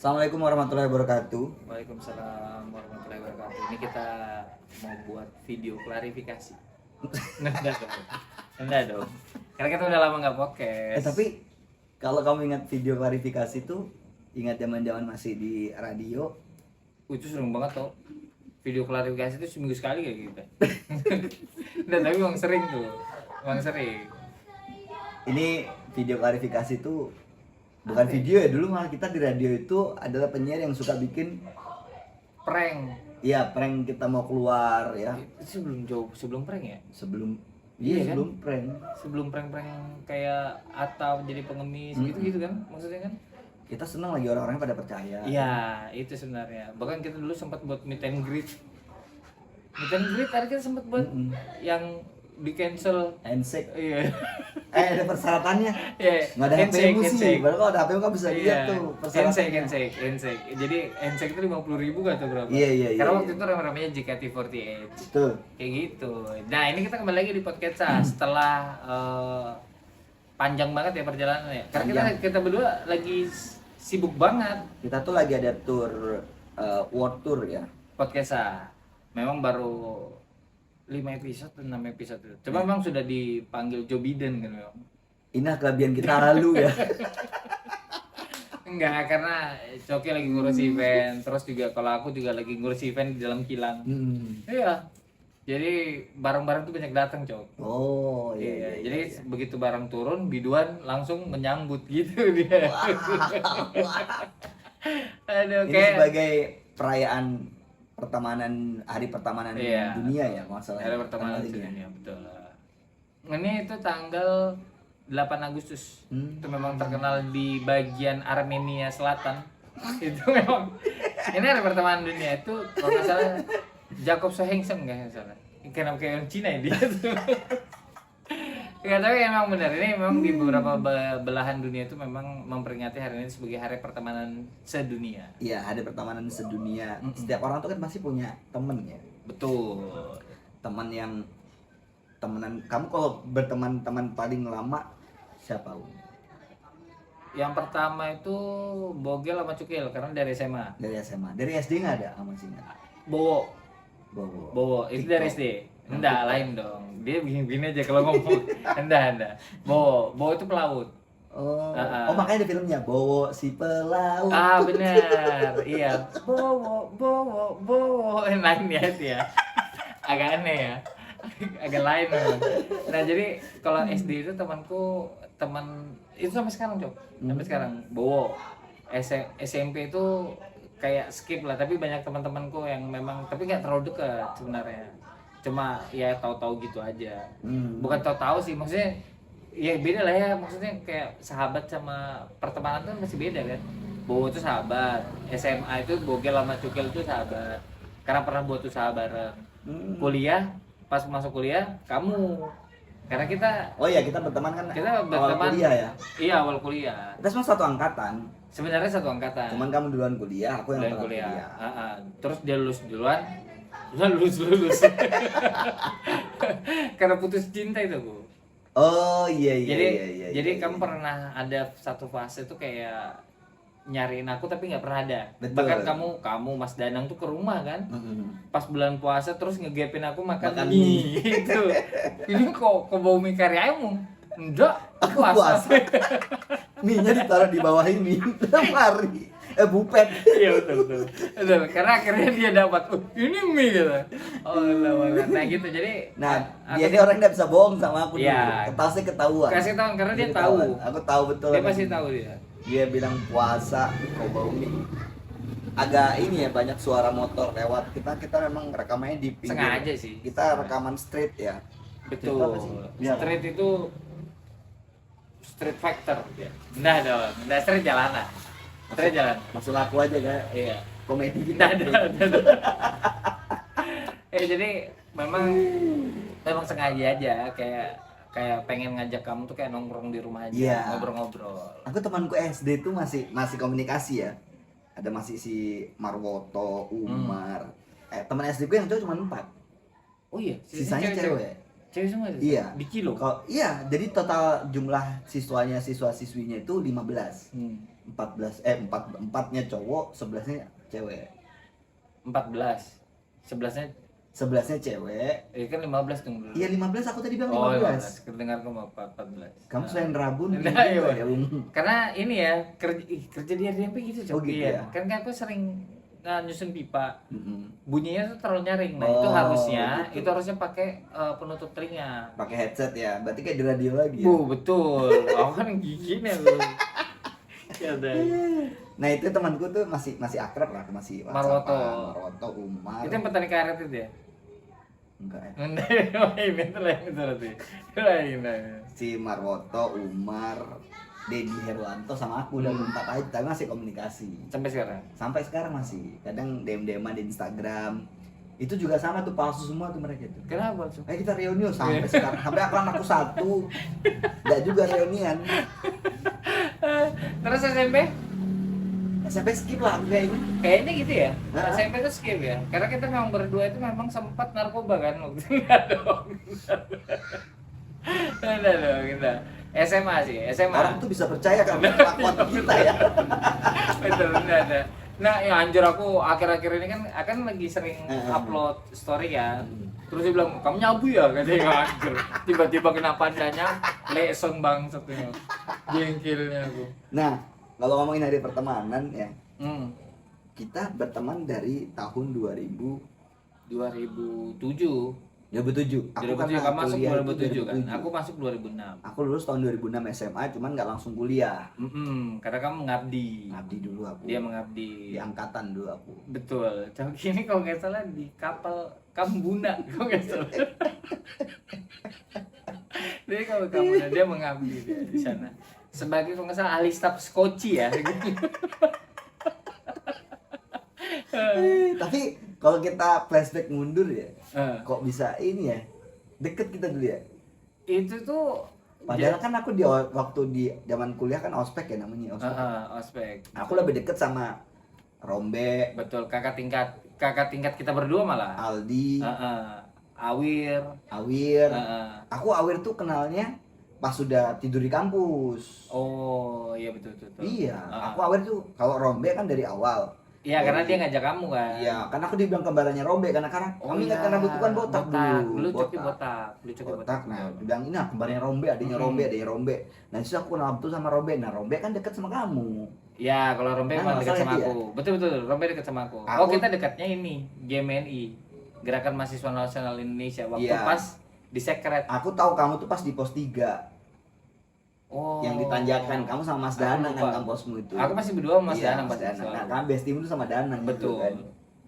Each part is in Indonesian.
Assalamualaikum warahmatullahi wabarakatuh. Waalaikumsalam warahmatullahi wabarakatuh. Ini kita mau buat video klarifikasi. Enggak dong. Enggak dong. Karena kita udah lama nggak podcast. Tapi kalau kamu ingat video klarifikasi tuh, ingat zaman-zaman masih di radio. Itu sering banget tau. Video klarifikasi itu seminggu sekali kayak gitu. Nah, tapi emang sering tuh. Emang sering. Ini video klarifikasi tuh bukan video ya, dulu malah kita di radio itu adalah penyiar yang suka bikin Prank. iya prank, kita mau keluar ya. Itu sebelum prank ya? Sebelum Iya kan? sebelum prank. Sebelum prank-prank kayak atau jadi pengemis gitu-gitu kan maksudnya kan? Kita senang lagi orang-orang pada percaya. Iya, itu sebenarnya. Bahkan kita dulu sempat buat meet and greet. Meet and greet tadi kita sempat buat yang di cancel. Handshake. Iya. Ada persyaratannya. Iya. Nggak ada HP-mu sih. Baru kalau ada HP-mu kan bisa lihat tuh persyaratannya. Handshake. Jadi handshake itu 50.000 atau berapa? Iya. Karena waktu itu rame-ramenya JKT48. Betul. Kayak gitu. Nah, ini kita kembali lagi di podcast setelah panjang banget ya perjalanannya. Karena kita berdua lagi sibuk banget. Kita tuh lagi ada tour world tour ya. Podcast memang baru 5 episode atau 6 episode. Cuma memang sudah dipanggil Joe Biden kan memang. Ini kelebihan kita lalu ya. Enggak, karena Coki lagi ngurus event, terus juga kalau aku juga lagi ngurus event di dalam kilang. Iya. Jadi barang-barang tuh banyak datang, Cok. Oh iya. Jadi begitu barang turun, biduan langsung menyambut gitu dia. Aduh, Ini kayak sebagai perayaan hari pertamanan Iya. dunia ya, masalah. hari pertemanan dunia, betul. Ini itu tanggal 8 Agustus. Itu memang terkenal di bagian Armenia Selatan. Itu memang ini hari pertemanan dunia itu kalau nggak salah Jacob Sohengsen nggak salah. Kenapa kayak orang Cina ya dia tuh. Ya, tapi emang benar, ini memang di beberapa belahan dunia itu memang memperingati hari ini sebagai hari pertemanan sedunia. Iya, hari pertamanan sedunia. Setiap orang tuh kan pasti punya temen ya. Betul. Teman yang temenan. Kamu kalau berteman teman paling lama siapa? Yang pertama itu Bogel sama Cukil karena dari SMA. Dari SMA. Dari SD nggak ada sama sih nggak? Bowo. Bowo. Itu dari SD. Enggak, lain dong. Dia begini aja kalau ngomong. Enggak. Bowo itu pelaut. Oh, makanya ada filmnya Bowo si pelaut. Benar. Iya. Bowo. Lain ya itu ya. Agak aneh ya. Agak lain memang. Nah, jadi kalau SD itu teman itu sampai sekarang, Cok. Sampai sekarang Bowo. SMP itu kayak skip lah, tapi banyak teman-temanku yang memang tapi nggak terlalu dekat sebenarnya. Cuma ya tahu-tahu gitu aja. Bukan tahu-tahu sih, maksudnya ya beda lah ya, maksudnya kayak sahabat sama pertemanan tuh masih beda kan. Bowo itu sahabat, SMA itu Bogel sama Cukil itu sahabat. Karena pernah buat usaha bareng. Kuliah, pas masuk kuliah kamu. Karena kita kita berteman kan kita awal berteman kuliah ya. Iya, awal kuliah. Kita semua satu angkatan. Sebenarnya satu angkatan. Cuman kamu duluan kuliah, aku yang Duluan telat kuliah. kuliah. Terus dia lulus duluan. Lulus. Karena putus cinta itu, Bu. Oh iya. Jadi kamu pernah ada satu fase tuh kayak nyariin aku tapi nggak pernah ada. Betul. Bahkan kamu Mas Danang tuh ke rumah kan. Pas bulan puasa terus ngegepin aku makan mie. mie gitu. Ini kok bau mie kari ayam? Enggak, Aku puasa. Mie-nya ditaruh di bawah ini. Lemari. Bupet. Iya betul. Karena akhirnya dia dapat, ini mie gitu. Nah gitu jadi. Dia ini orang nggak bisa bohong sama aku Iya. dulu. Ketahuan. Kasih tahu karena dia tahu. Aku tahu betul. Dia pasti tahu dia. Dia bilang puasa, kok bau mie. Agak ini ya, banyak suara motor lewat. Kita memang rekamannya di pinggir. Sengaja sih. Kita rekaman street ya. Betul. Iya. Street itu street factor ya. Nah, street jalanan. Street jalan. Maksud aku aja kan. Iya. Komedi kita. Jadi memang sengaja aja kayak pengen ngajak kamu tuh kayak nongkrong di rumah aja, Iya. ngobrol-ngobrol. Aku temanku SD tuh masih komunikasi ya. Ada masih si Marwoto, Umar. Teman SD gue yang cowok cuma 4. Oh iya, Sisanya cewek. Cewek semua itu? Iya. Di kilo? Iya, jadi total jumlah siswa-siswinya itu 15. empatnya cowok, 11-nya cewek. 14. 11-nya 11-nya cewek. kan 15 dong dulu. Iya 15, aku tadi bilang Oh, 15. 15. Kedengar kok 14. Kamu selain rabun Nah, juga iya. ya, Karena ini ya, kerja di RDP gitu, Cok. Oh, gitu Iya. ya? Kan aku sering nyusun pipa. Mm-mm. Bunyinya tuh terlalu nyaring. Nah, Oh, itu harusnya gitu. itu harusnya pakai penutup telinga. Pakai headset ya. Berarti kayak di radio lagi ya. Betul. Aku kan gigi nih lu. Ya udah. Nah, itu temanku tuh masih akrab lah, masih Marwoto. Marwoto, Umar. Itu yang petani karet itu ya? Enggak ya. Lain itu berarti. Lain. Si Marwoto, Umar, Dedi Herwanto sama aku udah berempat aja, tapi masih komunikasi. Sampai sekarang. Sampai sekarang masih. Kadang DM-DM di Instagram. Itu juga sama tuh, palsu semua tuh mereka tuh. Kenapa, Cok? Kita reunian sampai sekarang. Sampai aku satu. Enggak juga reunian. Terus SMP? SMP skip lah aku kayaknya. Kayaknya gitu ya. Hah? SMP itu skip ya. Karena kita memang berdua itu memang sempat narkoba kan waktu itu. Enggak dong. Enggak dong kita. SMA sih, SMA. Orang tuh bisa percaya kan kelakuan kita ya. Betul, enggak ada. Nah, ya anjir aku akhir-akhir ini kan akan lagi sering upload story ya. Terus dia bilang, "Kamu nyabu ya?" katanya, anjir. Tiba-tiba kena pandanya leson bangsat ini. Jengkelnya aku. Nah, kalau ngomongin hari pertemanan ya, Hmm. kita berteman dari tahun 2000 2007. 2007. 2007 kamu masuk kuliah itu 2007 kan? Aku masuk 2006. Aku lulus tahun 2006 SMA, cuman nggak langsung kuliah. Karena kamu mengabdi. Ngabdi dulu aku. Dia mengabdi. Di angkatan dulu aku. Betul. Cok ini kalau nggak salah di kapal Kambuna, kalau nggak salah. Jadi kalau Kambuna dia mengabdi di sana. Sebagai kalau nggak salah ahli staf skoci ya. Tapi kalau kita flashback mundur ya, Eh, kok bisa ini ya? Deket kita dulu ya. itu tuh Padahal kan aku waktu di zaman kuliah kan ospek ya namanya ospek. ospek. Aku lebih deket sama Rombe, Betul, kakak tingkat kita berdua malah. Aldi, Awir. Awir. Heeh. Aku Awir tuh kenalnya pas sudah tidur di kampus. Oh iya betul. Iya, aku Awir tuh kalau Rombe kan dari awal. Iya karena dia ngajak kamu kan. Iya, karena aku dibilang kembarannya Rombe karena kami ingat karena butuh kan botak dulu. Lu coki botak. Nah, dibilang ini kembarannya Rombe, adanya Rombe. Nah, itu aku kenal betul sama Rombe. Nah, Rombe kan dekat sama kamu. Iya, kalau Rombe Nah, emang dekat masalah sama itu aku. Betul, Rombe dekat sama aku. Aku- Oh, kita dekatnya ini, GMNI. Gerakan Mahasiswa Nasional Indonesia waktu Iya. pas di Sekret. Aku tahu kamu tuh pas di pos 3 Oh. yang ditanjakan kamu sama Mas Aku Danang lupa. kan kampusmu itu. Aku masih berdua sama Mas Iya, Danang Mas pas Danang. itu. Nah, kan best team itu sama Danang gitu Betul. kan.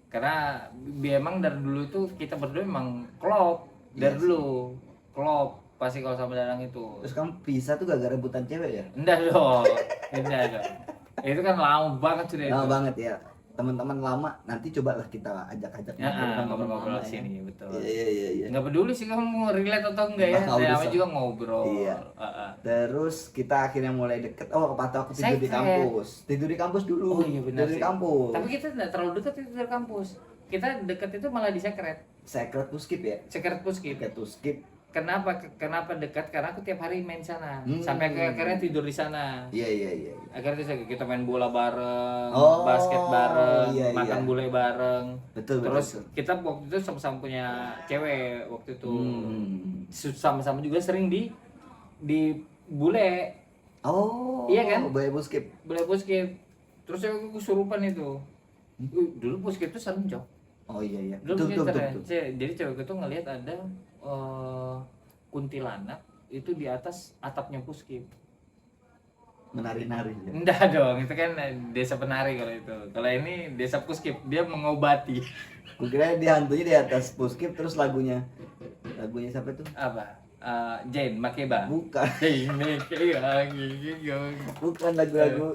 Karena emang dari dulu tuh kita berdua emang klop. Dari Iya dulu klop pasti kalau sama Danang itu. Terus kamu bisa tuh gak rebutan cewek ya? Enggak dong. Enggak dong. Itu kan lama banget sudah itu. Lama banget ya. Teman-teman lama nanti cobalah kita ajak-ajak ngobrol-ngobrol lama ya. sini betul. Iya. Nggak peduli sih kamu mau relate atau enggak ya, Bakal namanya bisa. juga ngobrol. Iya. Terus kita akhirnya mulai deket. Oh, waktu aku tidur di Secret. kampus. Tidur di kampus dulu. Oh iya benar Tidur sih. di kampus. Tapi kita tidak terlalu dekat itu dari kampus. Kita dekat itu malah di Sekret. Secret to skip ya. Sekret Puskip. Secret to skip. Kenapa dekat? Karena aku tiap hari main sana. Hmm. Sampai akhirnya tidur di sana. Iya. Akhirnya kita main bola bareng, Oh, basket bareng, iya, makan iya. bule bareng. Betul. Terus kita waktu itu sama-sama punya cewek waktu itu. Sama-sama juga sering di bule. Oh. Iya kan? Boleh skip. Bule Puskip. Terus aku kesurupan itu. Dulu Puskip itu serem, Cok. Oh iya. Dulu Betul. Jadi cewek itu ngelihat ada kuntilanak itu di atas atapnya Puskip. Menari-nari ya. Enggak dong, itu kan desa penari kalau itu. Kalau ini desa Puskip, dia mengobati. Gue kira dia hantunya di atas puskip terus lagunya siapa tuh? Apa? Jane Makeba. Bukan. Jane Makeba. Bukan lagu-lagu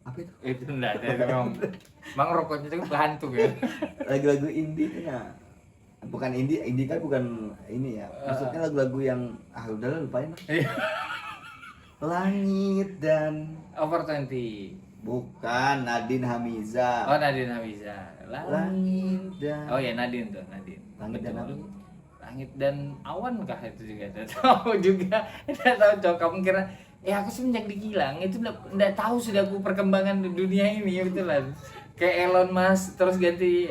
apa itu? Itu enggak ada itu memang rokoknya itu hantu ya. Lagu-lagu indie itu nah. Bukan indie kan bukan ini ya. Maksudnya lagu-lagu yang udahlah lupain lah. Langit dan Over 20. bukan Nadine Hamiza. Oh, Nadine Hamiza. Langit dan Oh ya Nadine tuh, Nadine. Langit dan Betul. apa? Langit dan awan kah itu juga? Tidak tahu juga. Tidak tahu, Cok. Kamu kira Ya aku semenjak di Gilang itu nggak tahu sudah aku perkembangan di dunia ini betulan. Kayak Elon Musk terus ganti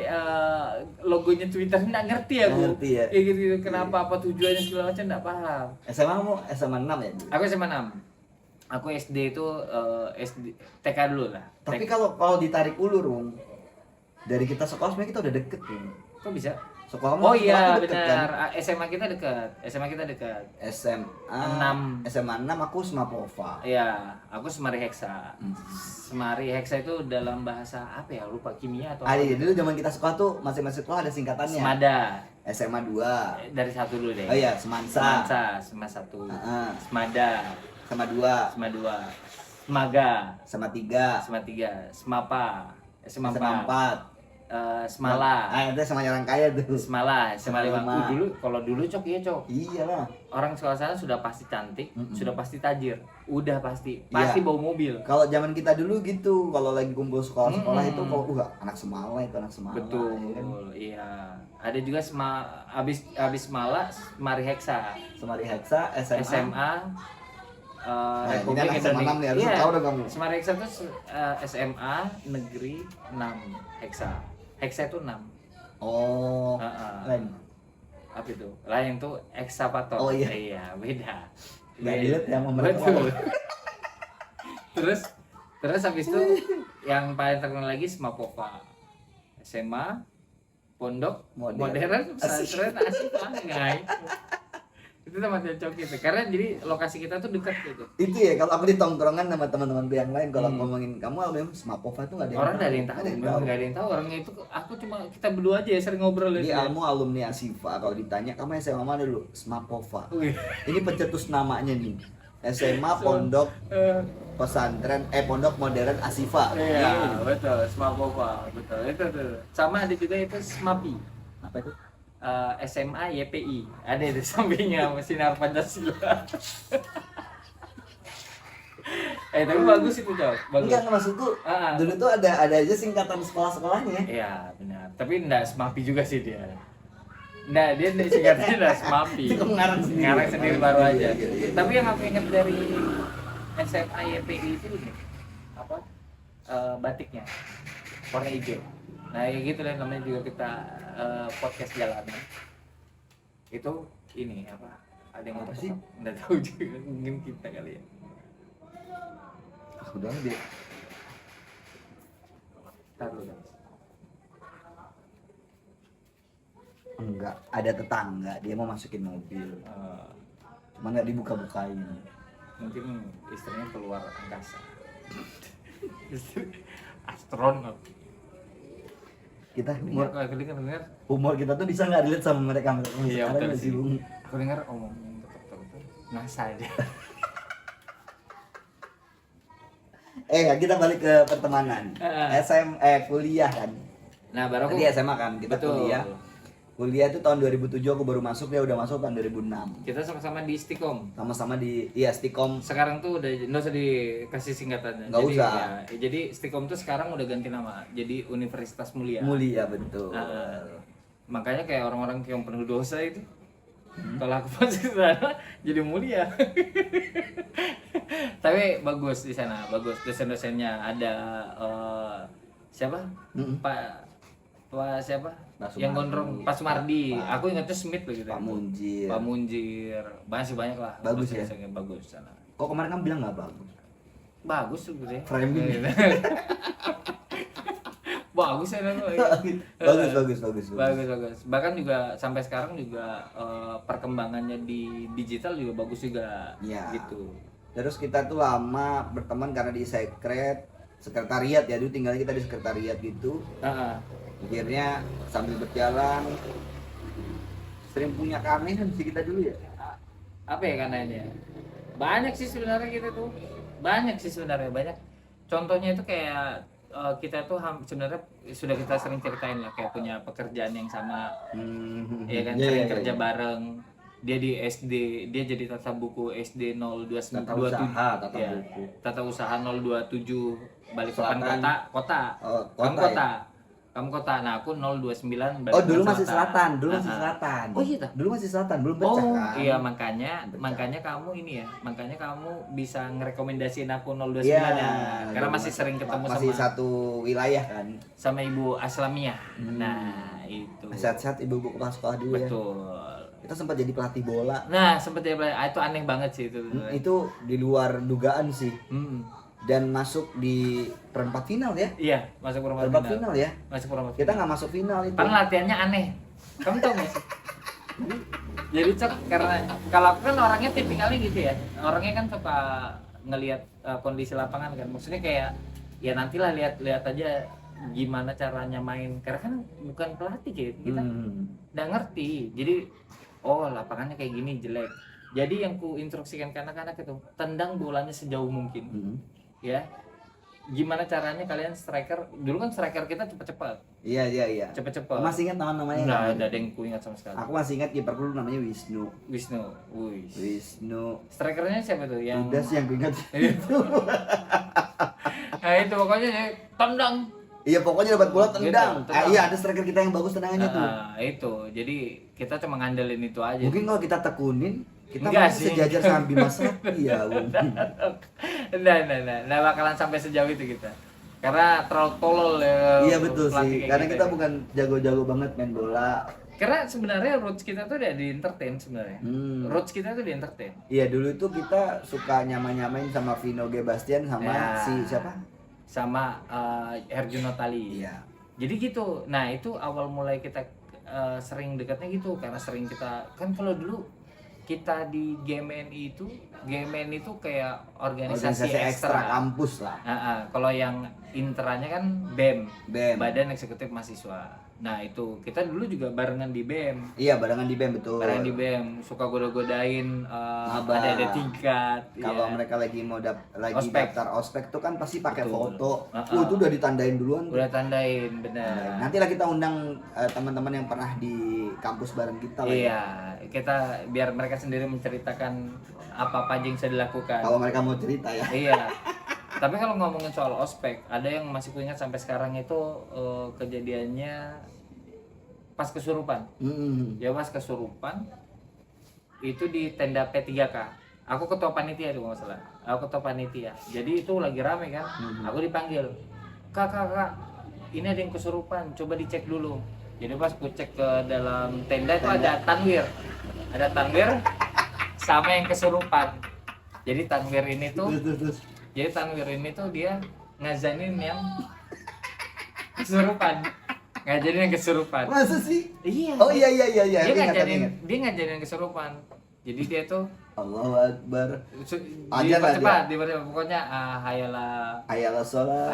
logonya Twitter nggak ngerti aku. Nggak ngerti ya? Kayak gitu, kenapa apa tujuannya segala macam nggak paham. SMA kamu SMA 6 ya? Aku SMA 6. Aku SD itu SD TK dulu lah. Tapi kalau ditarik ulur, Bung, dari kita sekolah sebenarnya kita udah deket, Bung. Kok bisa? Sekolah Oh sekolah iya tuh deket, benar. kan? SMA kita dekat. SMA kita dekat. SMA 6. SMA 6 aku Smapova. Iya, aku Semari Heksa. Semari Heksa itu dalam bahasa apa ya? Lupa, kimia atau Ah, apa? iya, dulu zaman kita sekolah tuh masing-masing sekolah ada singkatannya. Semada. SMA 2. Dari satu dulu deh. Oh iya, Semansa. Semansa, Sema 1. Heeh. Semada, Sama 2. Sema 2. Semaga, Sama 3. Sema 3. Semapa, Sema SMA 4. 4. Semala. Ah, itu sama orang kaya tuh. Semala, Sema 5. Sema 5. Dulu kalau dulu Cok iya Cok. Iyalah. Orang sekolah sana sudah pasti cantik, Mm-mm. sudah pasti tajir. Udah pasti Iya. bawa mobil. Kalau zaman kita dulu gitu, kalau lagi kumpul sekolah-sekolah Mm-mm. itu kalau anak Semala itu anak Semala. Betul, ya kan? iya. Ada juga abis Semala, Semari Heksa. Semari Heksa, SMA. SMA Nah, ini Republik anak SMA 6 nih, harus tahu dong kamu. Semari Heksa itu SMA Negeri 6 Heksa. Heksa itu 6. Oh, Heeh. lain. Apa itu? Lain tuh ekskavator. Oh, iya. Iya, beda. Nggak relate ya sama mereka. Betul. terus habis itu yang paling terkenal lagi Smapova. SMA Pondok Modern Pesantren Asifah. Nah, itu tempatnya Cok gitu. Karena jadi lokasi kita tuh dekat gitu. Itu ya kalau aku di tongkrongan sama teman-temanku yang lain kalau Hmm. ngomongin kamu alumni Smapova itu nggak ada yang Orang nggak ada yang tahu, Nggak ada yang memang tahu. nggak ada yang tahu. Orangnya itu aku cuma kita berdua aja ya sering ngobrol Jadi ya. kamu alumni Asifa, kalau ditanya kamu SMA mana dulu? Smapova. Wih. Ini pencetus namanya nih. SMA Pondok Pesantren Pondok Modern Asifa. Iya, betul. Smapova, betul. Itu tuh. Sama ada juga itu Smapi. Apa itu? SMA YPI. Ada di sampingnya Sinar Pancasila. Tapi bagus itu, Cok. Bagus. Enggak, maksudku Ah. dulu tuh ada aja singkatan sekolah-sekolahnya. Iya, benar. Tapi enggak Smapi juga sih dia. Enggak, dia singkatnya enggak Smapi. Itu ngarang sendiri. Ngarang sendiri baru Iya, aja. iya, iya. Tapi yang aku ingat dari SMA YPI itu ini apa? Batiknya warna hijau. Nah, ya gitu lah namanya juga kita podcast jalanan. Itu ini apa? Ada yang Apa mau sih? Enggak tahu juga, mungkin kita kali ya. Udah deh. Taruh dulu. Enggak, ada tetangga dia mau masukin mobil. Eh, Cuma nggak dibuka-bukain. mungkin istrinya keluar angkasa. Astronot. Kita Dengar, aku dengar. humor kita tuh bisa nggak relate sama mereka. Iya, Sekarang betul masih sih. bingung. Aku dengar omongin betul. NASA aja. Kita balik ke pertemanan. Kuliah kan. Nah, baru aku Tadi SMA kan, kita betul. kuliah. Kuliah itu tahun 2007 aku baru masuk, dia udah masuk tahun 2006. Kita sama-sama di Istiqom. Sama-sama di Stikom. Sekarang tuh udah nggak usah dikasih singkatannya. Nggak usah. Jadi Istiqom tuh sekarang udah ganti nama. Jadi Universitas Mulia. Mulia betul. Makanya kayak orang-orang yang penuh dosa itu. Kalau aku masuk ke sana jadi mulia. Tapi bagus di sana, bagus dosen-dosennya ada siapa? Mm-mm. Pak siapa? Pak Sumardi. Yang gondrong Pak Sumardi. Aku ingatnya Smith begitu. Pak Munjir. Pak Munjir. Masih banyak lah. Bagus ya? dosen-dosen yang bagus di sana. Kok kemarin kamu bilang nggak bagus? Bagus tuh gitu ya. Framing. Bagus ya Nano. bagus. Bahkan juga sampai sekarang juga perkembangannya di digital juga bagus juga. Iya. Gitu. Terus kita tuh lama berteman karena di sekretariat ya, dulu tinggalnya kita di sekretariat gitu. Akhirnya sambil berjalan sering punya keanehan sih kita dulu ya. Apa ya karenanya? Banyak sih sebenarnya kita tuh. Banyak. Contohnya itu kayak kita tuh sebenarnya sudah kita sering ceritain lah, kayak punya pekerjaan yang sama. Ya kan, sering kerja bareng. Dia di SD, dia jadi tata buku SD 027. Tata usaha 027 Balikpapan Selatan. kota. Oh, Kamu kota. kota. Kamu kota, nah aku 029 Oh, Balikpapan dulu masih selatan, dulu masih Ah, ah. selatan. Oh iya, Dulu masih selatan, belum pecah Oh kan? iya, makanya Pecah. makanya kamu ini ya, makanya kamu bisa ngerekomendasiin aku 029 Iya, ya, karena dulu masih sering ketemu masih sama satu wilayah kan. sama Ibu Aslamiyah. Hmm. Nah itu Sehat-sehat ibu-ibu kepala sekolah dulu ya. betul. Kita sempat jadi pelatih bola. Nah seperti itu aneh banget sih itu. Itu di luar dugaan sih. Hmm. Dan masuk di perempat final ya. Iya, masuk perempat Perempat final. final ya. Masuk perempat Kita final. nggak masuk final itu. Karena latihannya aneh. Kamu tau gak sih? Jadi Cok, karena kalau aku kan orangnya tipikalnya gitu ya. Orangnya kan suka ngelihat kondisi lapangan kan. Maksudnya kayak ya nantilah lihat aja gimana caranya main. Karena kan bukan pelatih gitu. Kita nggak ngerti. Jadi oh lapangannya kayak gini jelek. Jadi yang ku instruksikan ke anak-anak itu tendang bolanya sejauh mungkin. Ya. Gimana caranya kalian striker? Dulu kan striker kita cepet-cepet. Iya. Cepet-cepet. Masih ingat namanya? Nggak ada yang ku ingat sama sekali. Aku masih ingat kiper dulu namanya Wisnu. Wih. Wisnu. Strikernya siapa tuh? Yang Udah sih yang gue ingat. Nah itu pokoknya ya, tendang. Iya pokoknya dapat bola tendang. Gitu, tendang. Iya ada striker kita yang bagus tendangannya tuh. Itu. Jadi kita cuma ngandelin itu aja. Mungkin kalau kita tekunin kita Enggak masih sih. sejajar sama Bima Sakti ya. Nah, bakalan sampai sejauh itu kita. Karena terlalu tolol ya. Iya betul pelatih sih. kayak Karena gitu kita ya. bukan jago-jago banget main bola. Karena sebenarnya roots kita tuh udah di entertain sebenarnya. Roots kita tuh di entertain. Iya dulu itu kita suka nyamain sama Vino G. Bastian sama Ya. si siapa? Sama Herjunot Ali. Iya. Jadi gitu. Nah, itu awal mulai kita sering dekatnya gitu karena sering kita kan kalau dulu kita di GMNI itu kayak organisasi ekstra. kampus lah. Kalau yang interannya kan BEM, BEM. Badan Eksekutif Mahasiswa. Nah, itu kita dulu juga barengan di BEM. Iya barengan di BEM betul. Barengan di BEM, suka goda-godain Maba. ada tingkat. Kalau ya. mereka lagi mau lagi Ospek. daftar ospek tuh kan pasti pakai Betul. foto. Itu udah ditandain duluan. Udah tandain, benar. Nanti lah kita undang teman-teman yang pernah di kampus bareng kita lah. Iya, kita biar mereka sendiri menceritakan apa-apa aja yang bisa dilakukan. Kalau mereka mau cerita ya. Iya. Tapi kalau ngomongin soal ospek, ada yang masih ku ingat sampai sekarang itu kejadiannya pas kesurupan. Ya pas kesurupan itu di tenda P3K. Aku ketua panitia itu nggak salah. Aku ketua panitia. Jadi itu lagi rame kan. Aku dipanggil. Kak, ini ada yang kesurupan. Coba dicek dulu. Jadi pas ku cek ke dalam tenda itu ada tanwir. Ada tanwir sama yang kesurupan. Jadi tanwir ini tuh Jadi tanwir ini tuh dia ngazanin yang kesurupan. Ngajarin yang kesurupan. Masa sih? Iya. Oh iya. Dia Ingat. ngajarin yang kesurupan. Jadi dia tuh Allahu Akbar. Ajar lah cepat pokoknya hayala sholah,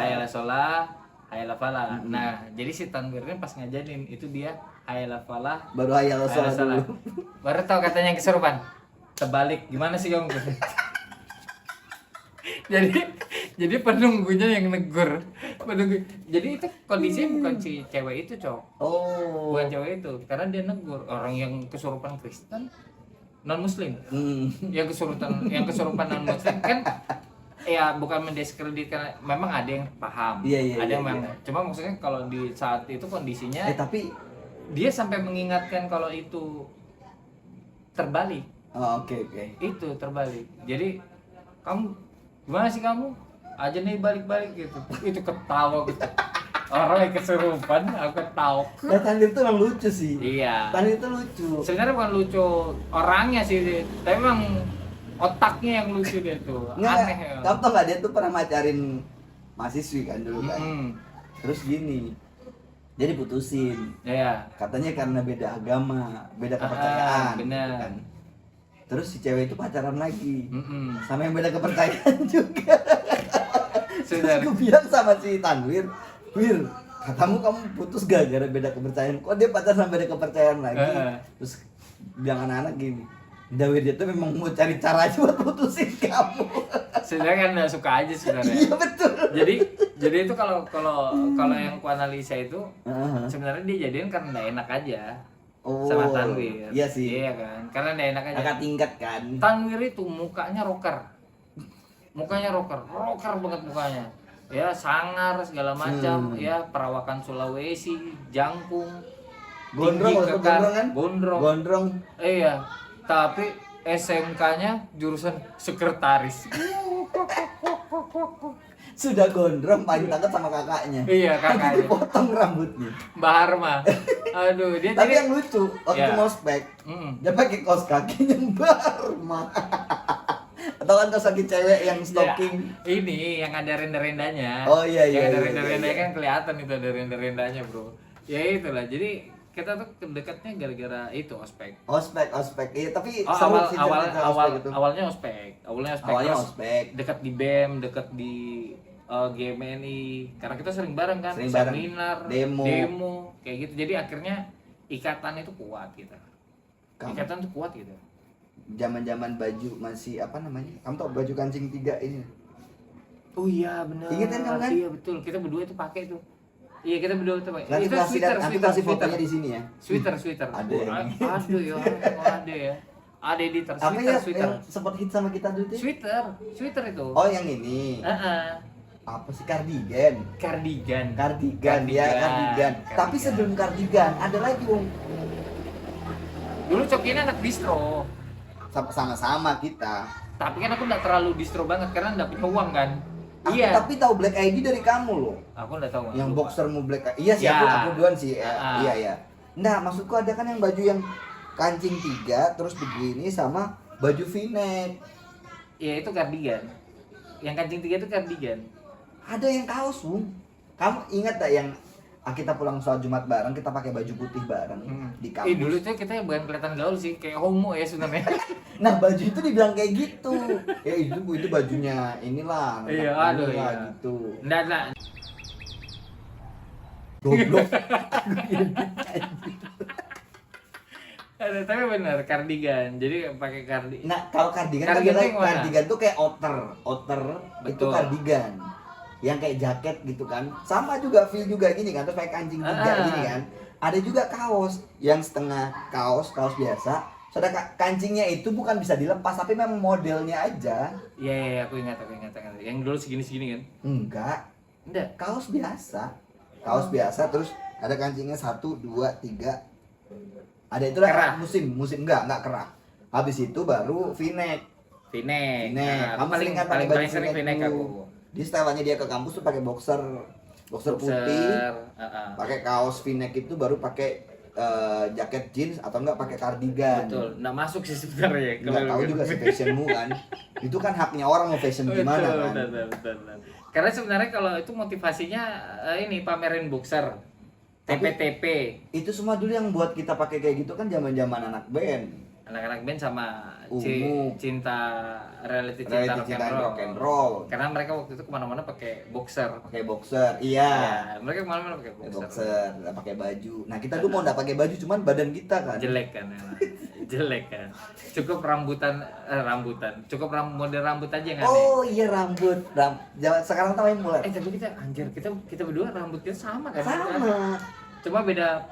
hayala falah. Nah, jadi si tanwir ini pas ngajarin itu dia hayala falah, Baru hayal sholat dulu. Baru tahu katanya yang kesurupan. Terbalik. Gimana sih kamu? jadi penunggunya yang negur. Jadi itu kondisinya bukan si cewek itu, Cok. Oh. Bukan cewek itu, karena dia negur orang yang kesurupan Kristen non muslim. Yang kesurupan non muslim kan ya bukan mendiskreditkan, memang ada yang paham. Iya, ada yang iya. memang. Cuma maksudnya kalau di saat itu kondisinya Tapi dia sampai mengingatkan kalau itu terbalik. oh, oke. Itu terbalik. Jadi kamu gimana sih kamu aja nih balik gitu. Itu ketawa gitu. Orang yang kesurupan aku ketawa. Nah, Tandir tuh emang lucu sih. Iya. Tandir tuh lucu. Sebenarnya bukan lucu orangnya sih, tapi memang otaknya yang lucu dia tuh. Aneh ya. Kamu tau nggak dia tuh pernah macarin mahasiswi kan dulu kan. Terus gini, dia diputusin. Iya. Katanya karena beda agama, beda kepercayaan. Benar. Kan? Terus si cewek itu pacaran lagi. Sama yang beda kepercayaan juga. Sudah. Terus gue bilang sama si Tanwir, Wir, katamu kamu putus gak gara beda kepercayaan? Kok dia pacaran sama beda kepercayaan lagi? Terus bilang anak-anak gini, Dawir dia tuh memang mau cari cara aja buat putusin kamu. Sebenarnya kan nggak suka aja sebenarnya. Iya betul. Jadi itu kalau yang ku analisa itu sebenarnya dia jadian karena nggak enak aja. Sama Tanwir. Iya sih. Iya kan, karena nggak enak aja. Kakak tingkat kan. Tanwir itu mukanya rocker banget mukanya. ya sangar segala macam, ya perawakan Sulawesi, jangkung, Gondrong, tinggi maksud kekar, gondrong kan? gondrong. Gondrong. Iya, tapi SMK-nya jurusan sekretaris. Sudah gondrong paling takut sama kakaknya. Iya, Tapi kakaknya. dipotong rambutnya. Mbak Harma. Aduh, dia Tapi jadi yang lucu waktu Ya. mau spek, Mm. dia pakai kaos kakinya Mbak Harma. Atau kan kaos kaki cewek yang stocking. Ya, ini yang ada renda-rendanya. Oh, iya, iya, Yang ada iya, renda-rendanya iya. kan kelihatan itu ada renda-rendanya, Bro. Ya itulah. Jadi kita tuh kedekatnya gara-gara itu ospek. Ospek. Iya, tapi Oh, seru sih cerita ospek itu. awalnya ospek. Awalnya Awalnya terus ospek. dekat di BEM, dekat di GMNI. Karena kita sering bareng kan, Sering bareng. seminar, Demo. kayak gitu. Jadi akhirnya ikatan itu kuat gitu. Kamu- Ikatan tuh kuat gitu. Zaman-zaman baju masih apa namanya? Kamu tau baju kancing 3 ini? Oh iya benar. Ingat kan kamu kan? Iya betul. Kita berdua itu pakai tuh. Iya kita berdua itu pakai. Nanti Itu kasih fotonya di sini ya. Sweater. Ada Oh, yang aduh ya, ada ya. Ada editor Apa ya sweater. yang sempat hit sama kita dulu tuh? Sweater itu. Oh, yang ini. Apa sih kardigan? Kardigan. Kardigan, ya kardigan. Tapi sebelum kardigan ada lagi Bung. Dulu cokinya anak distro. Sama-sama kita. Tapi kan aku nggak terlalu distro banget karena nggak punya uang kan. Aku Iya. tapi tahu Black ID dari kamu loh. Aku nggak tahu. Yang lupa. boxermu Black ID. Iya sih, Ya. aku duluan sih. Ah. Iya. Nah, maksudku ada kan yang baju yang kancing 3 terus begini sama baju V-neck. Iya itu kardigan. Yang kancing 3 itu kardigan. Ada yang kaos, Bung. Kamu ingat tak yang kita pulang sholat Jumat bareng, kita pakai baju putih bareng di kampus. Dulu tuh kita bukan kelihatan gaul sih, kayak homo ya sebenarnya. Nah, baju itu dibilang kayak gitu. Ya itu bajunya inilah. Iya, anak aduh, inilah, iya. gitu. Nggak. Goblok. Ada, tapi benar kardigan. Jadi pakai kardigan. Nah, kalau kardigan, Kardigan adalah tuh yang mana? kardigan tuh kayak outer itu Betul. kardigan. Yang kayak jaket gitu kan. Sama juga feel juga gini kan, terus pakai kancing 3 gini kan. Ada juga kaos yang setengah kaos biasa. Sedangkan kancingnya itu bukan bisa dilepas tapi memang modelnya aja. Iya, aku ingat. Yang dulu segini-segini kan? Enggak, Enggak. kaos biasa. Kaos biasa terus ada kancingnya 1 2 3. Ada itulah Kerah. musim enggak kerah. Habis itu baru V-neck. V-neck. V-neck. Nah, Kamu aku paling sering kan pakai baju paling sering V-neck V-neck dulu. aku. Di setelannya dia ke kampus tuh pakai boxer putih, pakai kaos V-neck itu baru pakai jaket jeans atau enggak pakai kardigan. Betul. Nggak masuk sih sebenarnya. Enggak tahu juga sih fashionmu kan. Itu kan haknya orang mau fashion gimana kan. Betul. Karena sebenarnya kalau itu motivasinya ini pamerin boxer, Tapi- TP-TP, Itu semua dulu yang buat kita pakai kayak gitu kan zaman-zaman anak band. anak-anak band sama Ungu. cinta reality Reality cinta cinta rock rock and roll. Karena mereka waktu itu kemana-mana pakai boxer. Pakai boxer. Iya. Ya, mereka kemana-mana pakai Pakai boxer. boxer, nggak pakai baju. Nah, kita dulu mau enggak pakai baju cuman badan kita kan. Jelek kan emang. Jelek kan. Cukup cukup model rambut aja yang aneh. Oh iya rambut. Sekarang tahu yang mulai. Tapi kita berdua rambut kita sama kan? Sama. Cuma beda